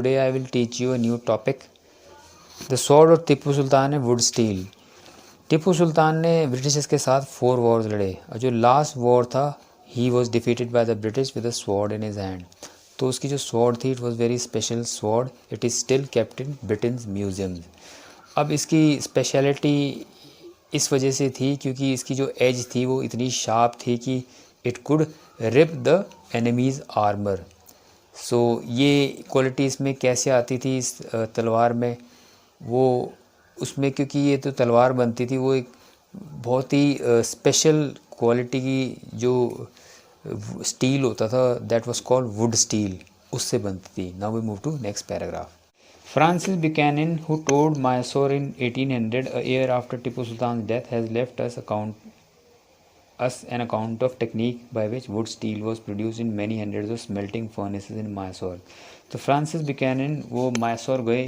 today I will teach you a new topic. The sword of Tipu सुल्तान है would steel. Tipu सुल्तान ने Britishers के साथ 4 Wars लड़े और जो लास्ट वॉर था he was defeated by the British with a sword in his hand. तो उसकी जो स्वॉर्ड थी it was very special sword, it is still kept in Britain's museum. अब इसकी स्पेशलिटी इस वजह से थी क्योंकि इसकी जो एज थी वो इतनी शार्प थी कि it could rip the enemies armour. So ये क्वालिटी इसमें कैसे आती थी इस तलवार में, वो उसमें क्योंकि ये तो तलवार बनती थी वो एक बहुत ही स्पेशल क्वालिटी की जो स्टील होता था that was called wootz steel, उससे बनती थी। Now we move to next paragraph. Francis Buchanan who toured Mysore in 1800 a year after Tipu Sultan's death has left us an account of technique by which wood steel was produced in many hundreds of smelting furnaces in Mysore। तो Francis Buchanan वो मैसूर गए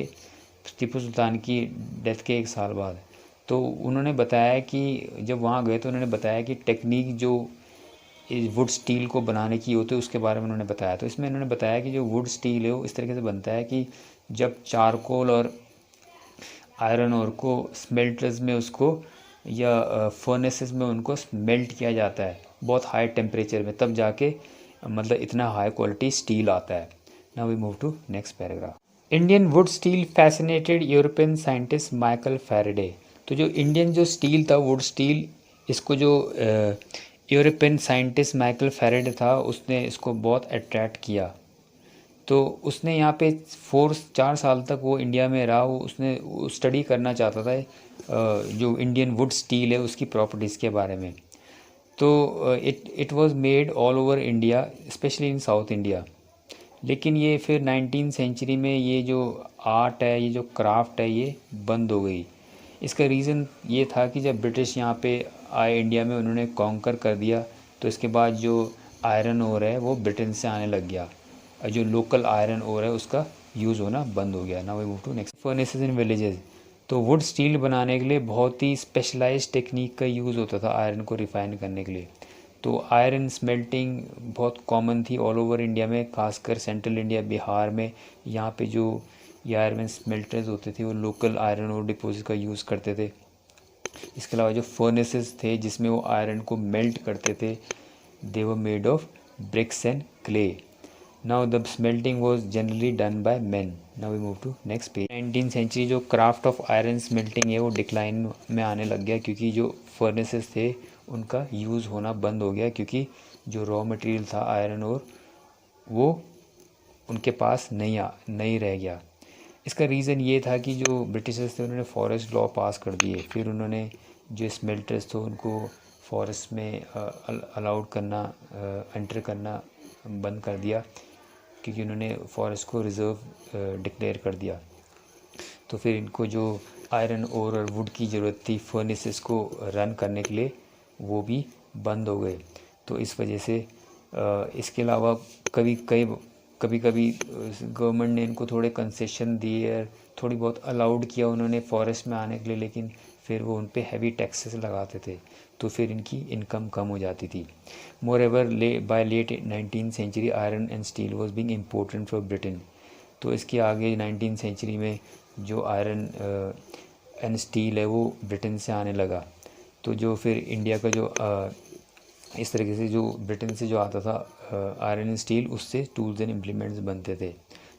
टीपू सुल्तान की death के 1 साल बाद। तो उन्होंने बताया कि जब वहाँ गए तो उन्होंने बताया कि टेक्निक जो वुड स्टील को बनाने की होती है उसके बारे में उन्होंने बताया। तो इसमें उन्होंने बताया कि जो वुड स्टील है वो इस तरीके से बनता है कि जब चारकोल और आयरन ओर को स्मेल्टर्स में उसको या फर्नेसेस में उनको स्मेल्ट किया जाता है बहुत हाई टेम्परेचर में, तब जाके मतलब इतना हाई क्वालिटी स्टील आता है। Now we move to next paragraph. Indian wood steel fascinated European scientist Michael Faraday. तो जो इंडियन जो स्टील था वुड स्टील, इसको जो यूरोपियन साइंटिस्ट माइकल फैराडे था उसने इसको बहुत अट्रैक्ट किया। तो उसने यहाँ पे 4 साल तक वो इंडिया में रहा, वो उसने स्टडी करना चाहता था जो इंडियन वुड स्टील है उसकी प्रॉपर्टीज़ के बारे में। तो it was made all over India specially in south India. लेकिन ये फिर 19th सेंचुरी में ये जो आर्ट है, ये जो क्राफ्ट है, ये बंद हो गई। इसका रीज़न ये था कि जब ब्रिटिश यहाँ पे आए इंडिया में, उन्होंने कॉन्कर कर दिया, तो इसके बाद जो आयरन ओर है वो ब्रिटेन से आने लग गया और जो लोकल आयरन ओर है उसका यूज़ होना बंद हो गया। Now we move to next. Furnaces in villages. तो वुड स्टील बनाने के लिए बहुत ही स्पेशलाइज्ड टेक्निक का यूज़ होता था आयरन को रिफ़ाइन करने के लिए। तो आयरन स्मेल्टिंग बहुत कॉमन थी ऑल ओवर इंडिया में, खासकर सेंट्रल इंडिया बिहार में। यहाँ पे जो ये आयरन स्मेल्टर्स होते थे वो लोकल आयरन और डिपोजिट का यूज़ करते थे। इसके अलावा जो फर्नेसेस थे जिसमें वो आयरन को मेल्ट करते थे, they were made of bricks and clay. Now the smelting was generally done by man. Now we move to next page. 19th century जो क्राफ्ट ऑफ आयरन स्मेल्टिंग है वो डिक्लाइन में आने लग गया क्योंकि जो फर्नेसेस थे उनका यूज़ होना बंद हो गया क्योंकि जो रॉ मटेरियल था आयरन और वो उनके पास नहीं रह गया। इसका रीज़न ये था कि जो ब्रिटिशर्स थे उन्होंने फॉरेस्ट लॉ पास कर दिए, फिर उन्होंने जो स्मेल्टर्स थे उनको फॉरेस्ट में अलाउड करना एंटर करना बंद कर दिया क्योंकि उन्होंने फॉरेस्ट को रिज़र्व डिक्लेयर कर दिया। तो फिर इनको जो आयरन और वुड की ज़रूरत थी फर्नेसेस को रन करने के लिए वो भी बंद हो गए। तो इस वजह से इसके अलावा कभी कभी गवर्नमेंट ने इनको थोड़े कंसेशन दिए, थोड़ी बहुत अलाउड किया उन्होंने फॉरेस्ट में आने के लिए, लेकिन फिर वो उन पे हैवी टैक्सेस लगाते थे तो फिर इनकी इनकम कम हो जाती थी। Moreover by late 19th century iron and steel was being important for Britain. तो इसके आगे 19th सेंचुरी में जो आयरन एंड स्टील है वो ब्रिटेन से आने लगा। तो जो फिर इंडिया का जो इस तरीके से जो ब्रिटेन से जो आता था आयरन एंड स्टील, उससे टूल्स एंड इम्प्लीमेंट्स बनते थे।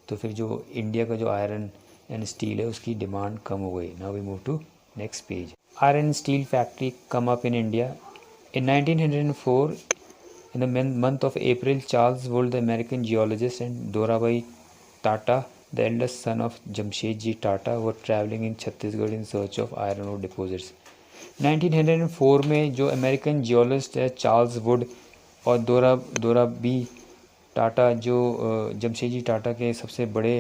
तो फिर जो इंडिया का जो आयरन एंड स्टील है उसकी डिमांड कम हो गई। Now we move to next page. Iron steel factory come up in India in 1904 in the month of April. Charles Wood, the American geologist, and Dorabhai Tata, the eldest son of Jamshedji Tata, were traveling in Chhattisgarh in search of iron ore deposits। 1904 में जो American geologist है Charles Wood और दोराबी टाटा जो जमशेदजी टाटा के सबसे बड़े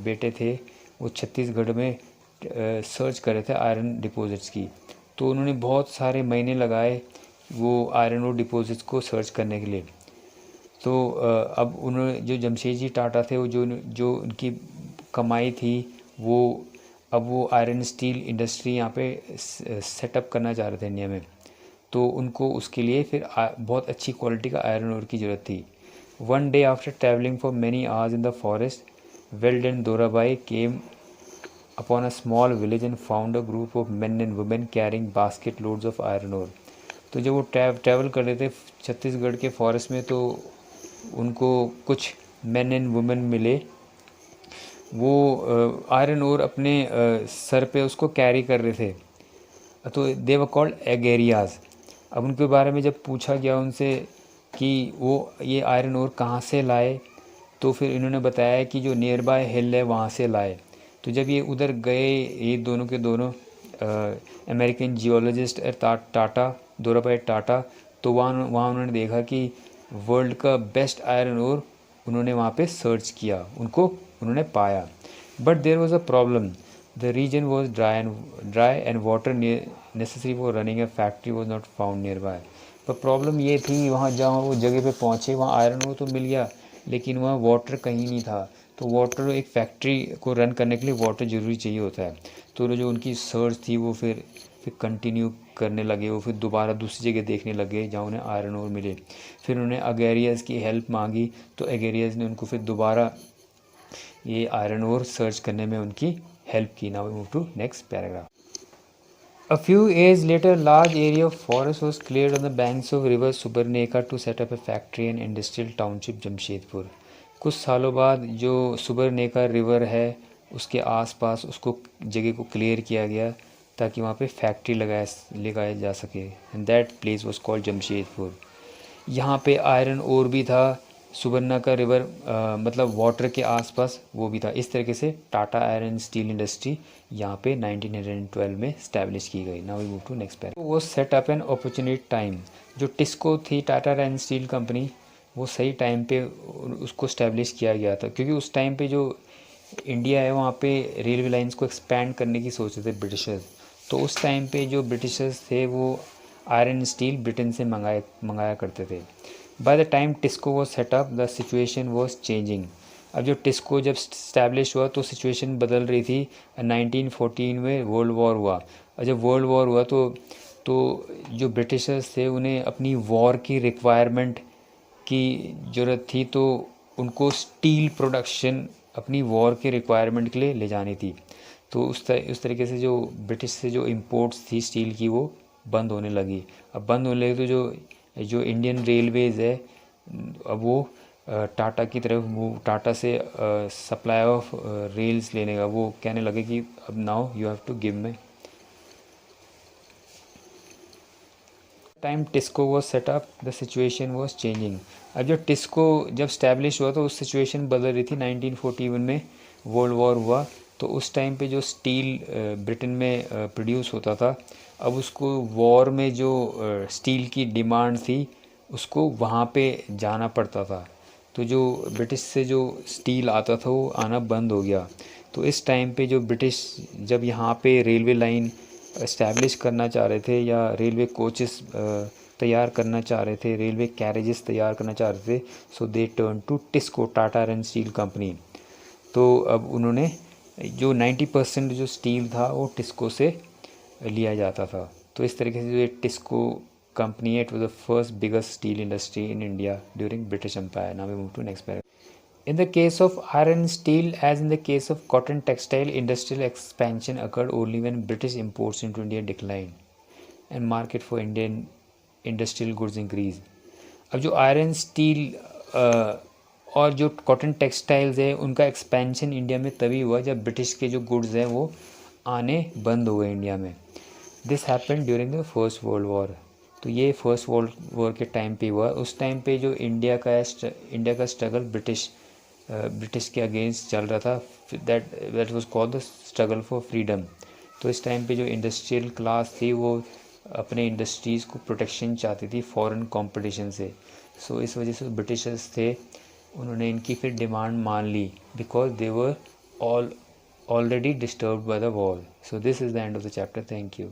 बेटे थे, वो छत्तीसगढ़ में सर्च कर रहे थे आयरन डिपॉजिट्स की। तो उन्होंने बहुत सारे महीने लगाए वो आयरन और डिपॉजिट्स को सर्च करने के लिए। तो अब उन्होंने जो जमशेदजी टाटा थे वो जो उनकी कमाई थी वो अब वो आयरन स्टील इंडस्ट्री यहाँ पे सेटअप करना चाह रहे थे इंडिया में। तो उनको उसके लिए फिर बहुत अच्छी क्वालिटी का आयरन ओर की ज़रूरत थी। One day after travelling for many hours in the forest Weld and Dorabai came upon a small village and found a group of men and women carrying basket loads of iron ore. तो जब वो travel कर रहे थे छत्तीसगढ़ के forest में, तो उनको कुछ मेन एंड वुमेन मिले, वो आयरन ओर अपने सर पे उसको कैरी कर रहे थे। तो दे वर कॉल्ड एगेरियाज। अब उनके बारे में जब पूछा गया उनसे कि वो ये आयरन ओर कहाँ से लाए, तो फिर इन्होंने बताया कि जो नियर बाय हिल है वहाँ से लाए। तो जब ये उधर गए, ये दोनों के दोनों अमेरिकन जियोलॉजिस्ट टाटा, दोराबाई टाटा, तो वहाँ उन्होंने देखा कि वर्ल्ड का बेस्ट आयरन ओर उन्होंने वहाँ पे सर्च किया, उन्होंने पाया। But there was a problem, the reason was dry and water necessary for running a factory was not found nearby. पर प्रॉब्लम ये थी, वहाँ जहाँ वो जगह पे पहुँचे वहाँ आयरन ओर तो मिल गया, लेकिन वहाँ वाटर कहीं नहीं था। तो वाटर, एक फैक्ट्री को रन करने के लिए वाटर ज़रूरी चाहिए होता है। तो जो उनकी सर्च थी वो फिर कंटिन्यू करने लगे, वो फिर दोबारा दूसरी जगह देखने लगे जहाँ उन्हें आयरन ओर मिले। फिर उन्होंने अगेरियस की हेल्प मांगी, तो अगेरियस ने उनको फिर दोबारा ये आयरन ओर सर्च करने में उनकी हेल्प की। Now we move to next paragraph. A few years later, large area of forest was cleared on the banks of river Subarneka to set up a factory and industrial township Jamshedpur. कुछ सालों बाद जो सुबरनेका river है उसके आसपास उसको जगह को क्लियर किया गया ताकि वहाँ पे फैक्ट्री लगाया जा सके, and that place was called Jamshedpur. यहाँ पे आयरन ओर भी था, सुबरनेका रिवर मतलब वाटर के आसपास वो भी था। इस तरीके से टाटा आयरन स्टील इंडस्ट्री यहाँ पे 1912 में स्टैब्लिश की गई। Now we move to next para. वो set up an opportunity time. जो टिस्को थी, टाटा आयरन स्टील कंपनी, वो सही टाइम पे उसको स्टैब्लिश किया गया था, क्योंकि उस टाइम पे जो इंडिया है वहाँ पे रेलवे लाइंस को एक्सपैंड करने की सोच रहे थे ब्रिटिशर्स। तो उस टाइम पे जो ब्रिटिशर्स थे वो आयरन स्टील ब्रिटेन से मंगाया करते थे। By the time TISCO was set up the situation was changing. अब जो टिस्को जब स्टैब्लिश हुआ तो सिचुएशन बदल रही थी। 1914 में वर्ल्ड वॉर हुआ, और जब वर्ल्ड वॉर हुआ तो जो ब्रिटिशर्स थे उन्हें अपनी वॉर की रिक्वायरमेंट की ज़रूरत थी, तो उनको स्टील प्रोडक्शन अपनी वॉर के रिक्वायरमेंट के लिए ले जानी थी। तो उस तरीके से जो ब्रिटिश से जो इंपोर्ट्स थी स्टील की वो बंद होने लगी। अब बंद होने लगी तो जो इंडियन रेलवेज़ है अब वो टाटा की तरफ, वो टाटा से सप्लाई ऑफ रेल्स लेने का वो कहने लगे कि अब now you have to give me. Time TISCO was set up the situation was changing. अब जो टिस्को जब स्टैब्लिश हुआ तो उस सिचुएशन बदल रही थी। 1941 में वर्ल्ड वॉर हुआ, तो उस टाइम पे जो स्टील ब्रिटेन में प्रोड्यूस होता था, अब उसको वॉर में जो स्टील की डिमांड थी उसको वहाँ पे जाना पड़ता था। तो जो ब्रिटिश से जो स्टील आता था वो आना बंद हो गया। तो इस टाइम पे जो ब्रिटिश जब यहाँ पे रेलवे लाइन इस्टेब्लिश करना चाह रहे थे या रेलवे कोचेस तैयार करना चाह रहे थे, रेलवे कैरेजेस तैयार करना चाह रहे थे, so they turn to TISCO, Tata iron steel company. तो अब उन्होंने जो 90% जो स्टील था वो टिस्को से लिया जाता था। तो इस तरीके से जो ये टिस्को कंपनी है, it was the first biggest steel industry in India during British Empire. Now we move to next paragraph. In the case of iron and steel, as in the case of cotton textile, industrial expansion occurred only when British imports into India declined and market for Indian industrial goods increased. अब जो iron steel और जो cotton textiles है उनका expansion India में तभी हुआ जब ब्रिटिश के जो गुड्स हैं वो आने बंद हो गए इंडिया में। This happened during the first world war. तो ये फर्स्ट वर्ल्ड वॉर के टाइम पे हुआ। उस टाइम पे जो इंडिया का स्ट्रगल ब्रिटिश के अगेंस्ट चल रहा था, that was called the struggle for freedom. तो इस टाइम पे जो इंडस्ट्रियल क्लास थी वो अपने इंडस्ट्रीज़ को प्रोटेक्शन चाहती थी फॉरेन कंपटीशन से। सो इस वजह से ब्रिटिशर्स थे, उन्होंने इनकी फिर डिमांड मान ली, because they were already disturbed by the war. So this is the end of the chapter. Thank you.